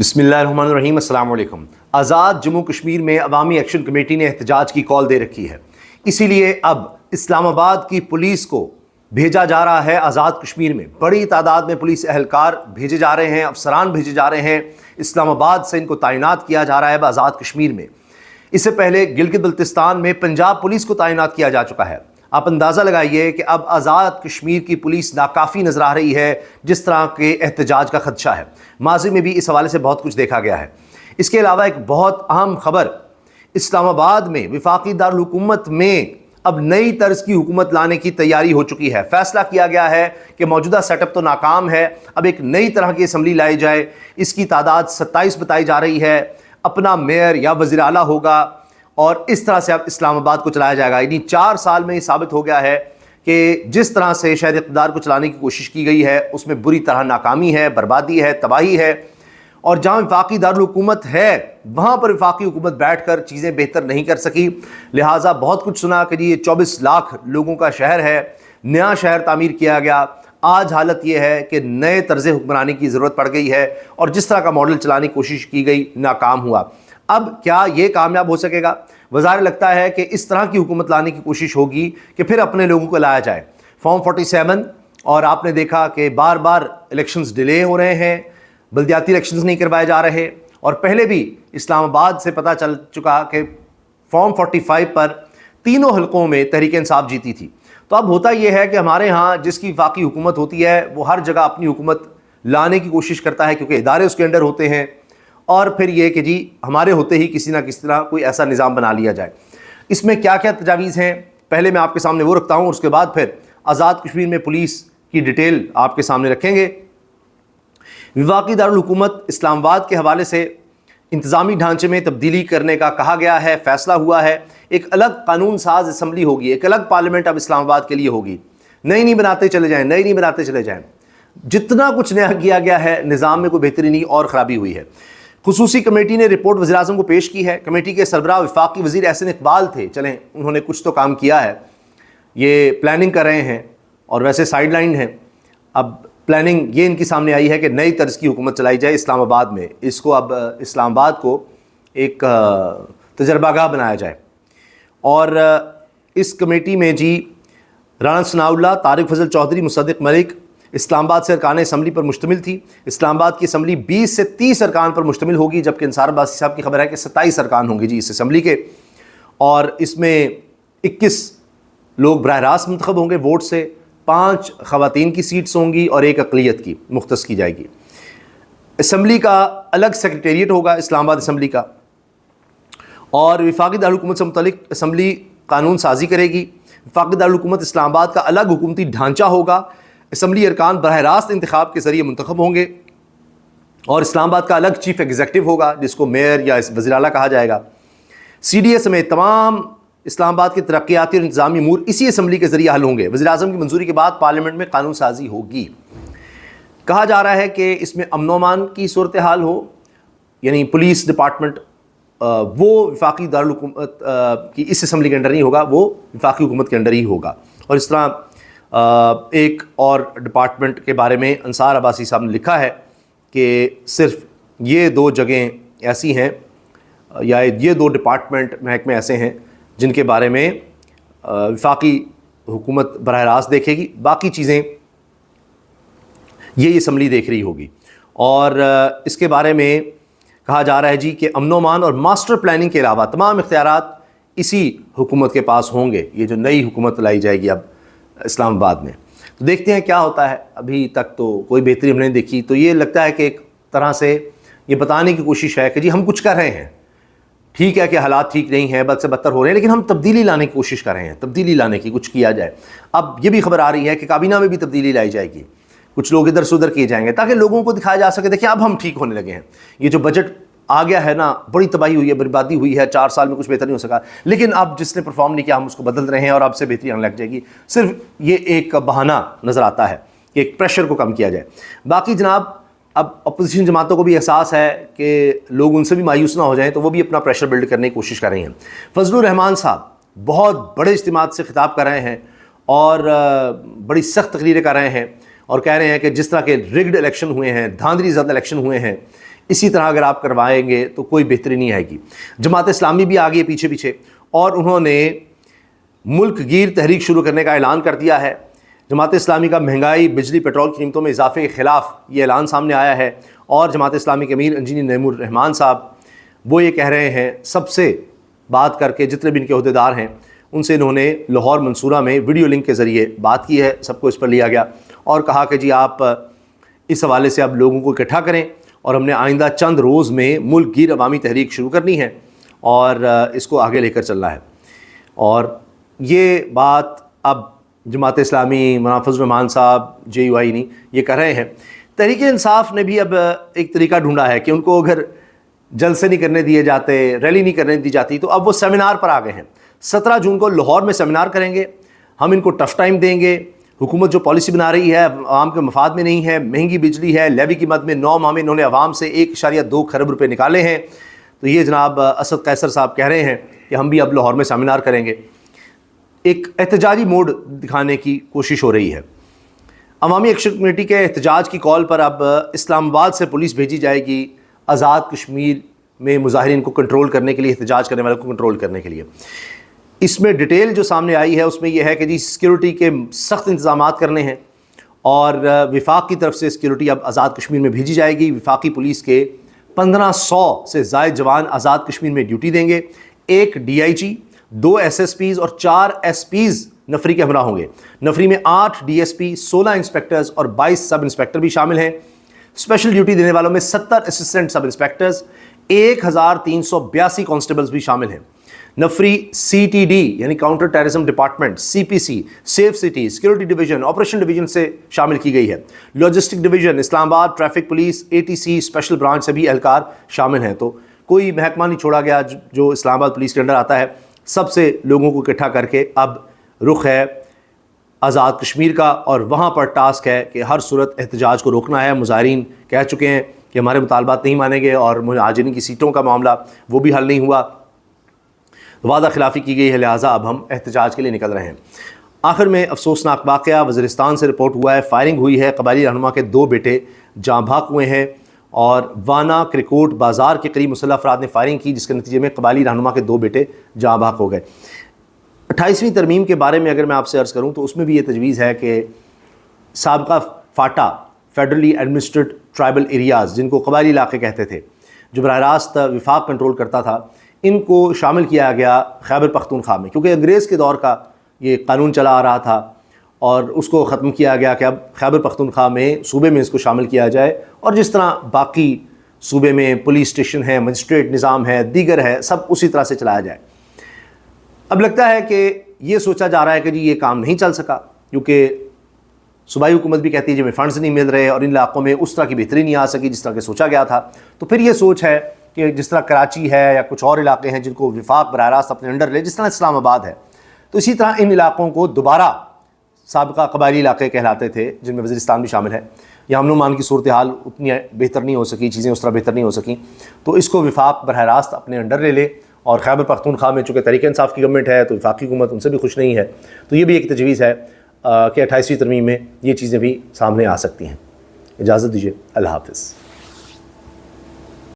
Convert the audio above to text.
بسم اللہ الرحمن الرحیم۔ السلام علیکم۔ آزاد جموں کشمیر میں عوامی ایکشن کمیٹی نے احتجاج کی کال دے رکھی ہے، اسی لیے اب اسلام آباد کی پولیس کو بھیجا جا رہا ہے۔ آزاد کشمیر میں بڑی تعداد میں پولیس اہلکار بھیجے جا رہے ہیں، افسران بھیجے جا رہے ہیں، اسلام آباد سے ان کو تعینات کیا جا رہا ہے آزاد کشمیر میں۔ اس سے پہلے گلگت بلتستان میں پنجاب پولیس کو تعینات کیا جا چکا ہے۔ آپ اندازہ لگائیے کہ اب آزاد کشمیر کی پولیس ناکافی نظر آ رہی ہے جس طرح کے احتجاج کا خدشہ ہے۔ ماضی میں بھی اس حوالے سے بہت کچھ دیکھا گیا ہے۔ اس کے علاوہ ایک بہت اہم خبر، اسلام آباد میں وفاقی دارالحکومت میں اب نئی طرز کی حکومت لانے کی تیاری ہو چکی ہے۔ فیصلہ کیا گیا ہے کہ موجودہ سیٹ اپ تو ناکام ہے، اب ایک نئی طرح کی اسمبلی لائی جائے۔ اس کی تعداد 27 بتائی جا رہی ہے، اپنا میئر یا وزیر اعلیٰ ہوگا اور اس طرح سے اب اسلام آباد کو چلایا جائے گا۔ یعنی 4 سال میں یہ ثابت ہو گیا ہے کہ جس طرح سے شہر اقتدار کو چلانے کی کوشش کی گئی ہے اس میں بری طرح ناکامی ہے، بربادی ہے، تباہی ہے، اور جہاں وفاقی دارالحکومت ہے وہاں پر وفاقی حکومت بیٹھ کر چیزیں بہتر نہیں کر سکی۔ لہٰذا بہت کچھ سنا کہ یہ 24 لاکھ لوگوں کا شہر ہے، نیا شہر تعمیر کیا گیا۔ آج حالت یہ ہے کہ نئے طرز حکمرانی کی ضرورت پڑ گئی ہے اور جس طرح کا ماڈل چلانے کی کوشش کی گئی ناکام ہوا۔ اب کیا یہ کامیاب ہو سکے گا؟ وظاہر لگتا ہے کہ اس طرح کی حکومت لانے کی کوشش ہوگی کہ پھر اپنے لوگوں کو لایا جائے۔ فارم 47 اور آپ نے دیکھا کہ بار بار الیکشنز ڈیلے ہو رہے ہیں، بلدیاتی الیکشنز نہیں کروائے جا رہے، اور پہلے بھی اسلام آباد سے پتہ چل چکا کہ فارم 45 پر تینوں حلقوں میں تحریک انصاف جیتی تھی۔ تو اب ہوتا یہ ہے کہ ہمارے ہاں جس کی وفاقی حکومت ہوتی ہے وہ ہر جگہ اپنی حکومت لانے کی کوشش کرتا ہے کیونکہ ادارے اس کے انڈر ہوتے ہیں، اور پھر یہ کہ جی ہمارے ہوتے ہی کسی نہ کسی طرح کوئی ایسا نظام بنا لیا جائے۔ اس میں کیا کیا تجاویز ہیں پہلے میں آپ کے سامنے وہ رکھتا ہوں، اور اس کے بعد پھر آزاد کشمیر میں پولیس کی ڈیٹیل آپ کے سامنے رکھیں گے۔ وفاقی دارالحکومت اسلام آباد کے حوالے سے انتظامی ڈھانچے میں تبدیلی کرنے کا کہا گیا ہے، فیصلہ ہوا ہے۔ ایک الگ قانون ساز اسمبلی ہوگی، ایک الگ پارلیمنٹ اب اسلام آباد کے لیے ہوگی۔ نئی بناتے چلے جائیں، نئی بناتے چلے جائیں۔ جتنا کچھ نیا کیا گیا ہے نظام میں کوئی بہتری نہیں اور خرابی ہوئی ہے۔ خصوصی کمیٹی نے رپورٹ وزیر اعظم کو پیش کی ہے۔ کمیٹی کے سربراہ وفاقی وزیر احسن اقبال تھے، چلیں انہوں نے کچھ تو کام کیا ہے، یہ پلاننگ کر رہے ہیں اور ویسے سائیڈ لائن ہیں۔ اب پلاننگ یہ ان کی سامنے آئی ہے کہ نئی طرز کی حکومت چلائی جائے اسلام آباد میں، اس کو اب اسلام آباد کو ایک تجربہ گاہ بنایا جائے۔ اور اس کمیٹی میں جی رانا ثناء اللہ، طارق فضل چودھری، مصدق ملک اسلام آباد سے ارکان اسمبلی پر مشتمل تھی۔ اسلام آباد کی اسمبلی 20 سے 30 ارکان پر مشتمل ہوگی، جبکہ انصار عباسی صاحب کی خبر ہے کہ 27 ارکان ہوں گے جی اس اسمبلی کے، اور اس میں 21 لوگ براہ راست منتخب ہوں گے ووٹ سے، 5 خواتین کی سیٹس ہوں گی اور 1 اقلیت کی مختص کی جائے گی۔ اسمبلی کا الگ سیکریٹریٹ ہوگا اسلام آباد اسمبلی کا، اور وفاقی دارالحکومت سے متعلق اسمبلی قانون سازی کرے گی۔ وفاقی دارالحکومت اسلام آباد کا الگ حکومتی ڈھانچہ ہوگا، اسمبلی ارکان براہ راست انتخاب کے ذریعے منتخب ہوں گے، اور اسلام آباد کا الگ چیف ایگزیکٹو ہوگا جس کو میئر یا وزیر اعلیٰ کہا جائے گا۔ سی ڈی اے سمیت تمام اسلام آباد کے ترقیاتی اور انتظامی امور اسی اسمبلی کے ذریعے حل ہوں گے۔ وزیر اعظم کی منظوری کے بعد پارلیمنٹ میں قانون سازی ہوگی۔ کہا جا رہا ہے کہ اس میں امن و امان کی صورتحال ہو، یعنی پولیس ڈپارٹمنٹ وہ وفاقی دارالحکومت کی اس اسمبلی کے انڈر نہیں ہوگا، وہ وفاقی حکومت کے انڈر ہی ہوگا۔ اور اس طرح ایک اور ڈپارٹمنٹ کے بارے میں انصار عباسی صاحب نے لکھا ہے کہ صرف یہ 2 جگہیں ایسی ہیں یا یہ 2 ڈپارٹمنٹ محکمے ایسے ہیں جن کے بارے میں وفاقی حکومت براہ راست دیکھے گی، باقی چیزیں یہ اسمبلی دیکھ رہی ہوگی۔ اور اس کے بارے میں کہا جا رہا ہے جی کہ امن و امان اور ماسٹر پلاننگ کے علاوہ تمام اختیارات اسی حکومت کے پاس ہوں گے، یہ جو نئی حکومت لائی جائے گی اب اسلام آباد میں۔ تو دیکھتے ہیں کیا ہوتا ہے، ابھی تک تو کوئی بہتری ہم نے دیکھی۔ تو یہ لگتا ہے کہ ایک طرح سے یہ بتانے کی کوشش ہے کہ جی ہم کچھ کر رہے ہیں، ٹھیک ہے کہ حالات ٹھیک نہیں ہیں، بد سے بدتر ہو رہے ہیں، لیکن ہم تبدیلی لانے کی کوشش کر رہے ہیں، تبدیلی لانے کی کچھ کیا جائے۔ اب یہ بھی خبر آ رہی ہے کہ کابینہ میں بھی تبدیلی لائی جائے گی، کچھ لوگ ادھر سے ادھر کیے جائیں گے تاکہ لوگوں کو دکھایا جا سکے دیکھیں اب ہم ٹھیک ہونے لگے ہیں۔ یہ جو بجٹ آ گیا ہے نا، بڑی تباہی ہوئی ہے، بربادی ہوئی ہے، 4 سال میں کچھ بہتر نہیں ہو سکا، لیکن اب جس نے پرفارم نہیں کیا ہم اس کو بدل رہے ہیں اور اب سے بہتری آنے لگ جائے گی۔ صرف یہ ایک بہانہ نظر آتا ہے کہ ایک پریشر کو کم کیا جائے۔ باقی جناب اب اپوزیشن جماعتوں کو بھی احساس ہے کہ لوگ ان سے بھی مایوس نہ ہو جائیں، تو وہ بھی اپنا پریشر بلڈ کرنے کی کوشش کر رہی ہیں۔ فضل الرحمان صاحب بہت بڑے اجتماعات سے خطاب کر رہے ہیں اور بڑی سخت تقریریں کر رہے ہیں، اور کہہ رہے ہیں کہ جس طرح کے ریگڈ الیکشن ہوئے ہیں، دھاندلی زد الیکشن ہوئے ہیں، اسی طرح اگر آپ کروائیں گے تو کوئی بہتری نہیں آئے گی۔ جماعت اسلامی بھی آ گئی ہے پیچھے پیچھے، اور انہوں نے ملک گیر تحریک شروع کرنے کا اعلان کر دیا ہے۔ جماعت اسلامی کا مہنگائی، بجلی، پیٹرول کی قیمتوں میں اضافے کے خلاف یہ اعلان سامنے آیا ہے، اور جماعت اسلامی کے امیر انجینئر نعیم الرحمان صاحب وہ یہ کہہ رہے ہیں، سب سے بات کر کے جتنے بھی ان کے عہدیدار ہیں ان سے انہوں نے لاہور منصورہ میں ویڈیو لنک کے ذریعے بات کی ہے، سب کو اس پر لیا گیا اور کہا کہ جی آپ اس حوالے سے اب لوگوں کو اکٹھا کریں، اور ہم نے آئندہ چند روز میں ملک گیر عوامی تحریک شروع کرنی ہے اور اس کو آگے لے کر چلنا ہے۔ اور یہ بات اب جماعت اسلامی، مولانا فضل الرحمان صاحب JUI نہیں یہ کر رہے ہیں۔ تحریک انصاف نے بھی اب ایک طریقہ ڈھونڈا ہے کہ ان کو اگر جلسے نہیں کرنے دیے جاتے، ریلی نہیں کرنے دی جاتی، تو اب وہ سیمینار پر آ گئے ہیں۔ 17 جون کو لاہور میں سیمینار کریں گے، ہم ان کو ٹف ٹائم دیں گے، حکومت جو پالیسی بنا رہی ہے عوام کے مفاد میں نہیں ہے، مہنگی بجلی ہے، لیوی کی مد میں 9 ماہ میں انہوں نے عوام سے 1.2 خرب روپے نکالے ہیں، تو یہ جناب اسد قیصر صاحب کہہ رہے ہیں کہ ہم بھی اب لاہور میں سیمینار کریں گے۔ ایک احتجاجی موڈ دکھانے کی کوشش ہو رہی ہے۔ عوامی ایکشن کمیٹی کے احتجاج کی کال پر اب اسلام آباد سے پولیس بھیجی جائے گی آزاد کشمیر میں مظاہرین کو کنٹرول کرنے کے لیے، احتجاج کرنے والوں کو کنٹرول کرنے کے لیے۔ اس میں ڈیٹیل جو سامنے آئی ہے اس میں یہ ہے کہ جی سیکیورٹی کے سخت انتظامات کرنے ہیں، اور وفاق کی طرف سے سیکیورٹی اب آزاد کشمیر میں بھیجی جائے گی۔ وفاقی پولیس کے 1500 سے زائد جوان آزاد کشمیر میں ڈیوٹی دیں گے، 1 DIG، 2 SSPs اور 4 SPs نفری کے ہمراہ ہوں گے۔ نفری میں 8 DSP، 16 انسپیکٹرز اور 22 سب انسپیکٹر بھی شامل ہیں۔ اسپیشل ڈیوٹی دینے والوں میں 70 اسسٹنٹ سب انسپیکٹرز، 1382 کانسٹیبلز بھی شامل ہیں۔ نفری CTD یعنی counter terrorism department, CPC، safe city, security division, operation division سے شامل کی گئی ہے۔ Logistic division, Islamabad traffic police, ATC special branch سے بھی اہلکار شامل ہیں۔ تو کوئی محکمہ نہیں چھوڑا گیا جو اسلام آباد پولیس کے انڈر آتا ہے۔ سب سے لوگوں کو اکٹھا کر کے اب رخ ہے آزاد کشمیر کا، اور وہاں پر ٹاسک ہے کہ ہر صورت احتجاج کو روکنا ہے۔ مظاہرین کہہ چکے ہیں کہ ہمارے مطالبات نہیں مانیں گے، اور مہاجرین کی سیٹوں کا معاملہ وہ بھی حل نہیں ہوا، وعدہ خلافی کی گئی ہے، لہٰذا اب ہم احتجاج کے لیے نکل رہے ہیں۔ آخر میں افسوسناک واقعہ وزیرستان سے رپورٹ ہوا ہے، فائرنگ ہوئی ہے، قبائلی رہنما کے 2 بیٹے جاں بحق ہوئے ہیں، اور وانا کرکوٹ بازار کے قریب مسلح افراد نے فائرنگ کی، جس کے نتیجے میں قبائلی رہنما کے 2 بیٹے جاں بحق ہو گئے۔ 28ویں ترمیم کے بارے میں اگر میں آپ سے عرض کروں تو اس میں بھی یہ تجویز ہے کہ سابقہ FATA, federally administered tribal areas, جن کو قبائلی علاقے کہتے تھے، جو براہ راست وفاق کنٹرول کرتا تھا، ان کو شامل کیا گیا خیبر پختونخوا میں، کیونکہ انگریز کے دور کا یہ قانون چلا آ رہا تھا، اور اس کو ختم کیا گیا کہ اب خیبر پختونخوا میں صوبے میں اس کو شامل کیا جائے، اور جس طرح باقی صوبے میں پولیس اسٹیشن ہے، مجسٹریٹ نظام ہے، دیگر ہے، سب اسی طرح سے چلایا جائے۔ اب لگتا ہے کہ یہ سوچا جا رہا ہے کہ جی یہ کام نہیں چل سکا، کیونکہ صوبائی حکومت بھی کہتی ہے جی ہمیں فنڈز نہیں مل رہے، اور ان علاقوں میں اس طرح کی بہتری نہیں آ سکی جس طرح کہ سوچا گیا تھا۔ تو پھر یہ سوچ ہے کہ جس طرح کراچی ہے یا کچھ اور علاقے ہیں جن کو وفاق براہ راست اپنے انڈر لے، جس طرح اسلام آباد ہے، تو اسی طرح ان علاقوں کو دوبارہ سابقہ قبائلی علاقے کہلاتے تھے، جن میں وزیرستان بھی شامل ہے۔ یہاں امن و امان کی صورتحال اتنی بہتر نہیں ہو سکی، چیزیں اس طرح بہتر نہیں ہو سکیں، تو اس کو وفاق براہ راست اپنے انڈر لے لے۔ اور خیبر پختونخوا میں چونکہ تحریک انصاف کی گورنمنٹ ہے، تو وفاقی حکومت ان سے بھی خوش نہیں ہے، تو یہ بھی ایک تجویز ہے کہ 28ویں ترمیم میں یہ چیزیں بھی سامنے آ سکتی ہیں۔ اجازت دیجیے، اللہ حافظ۔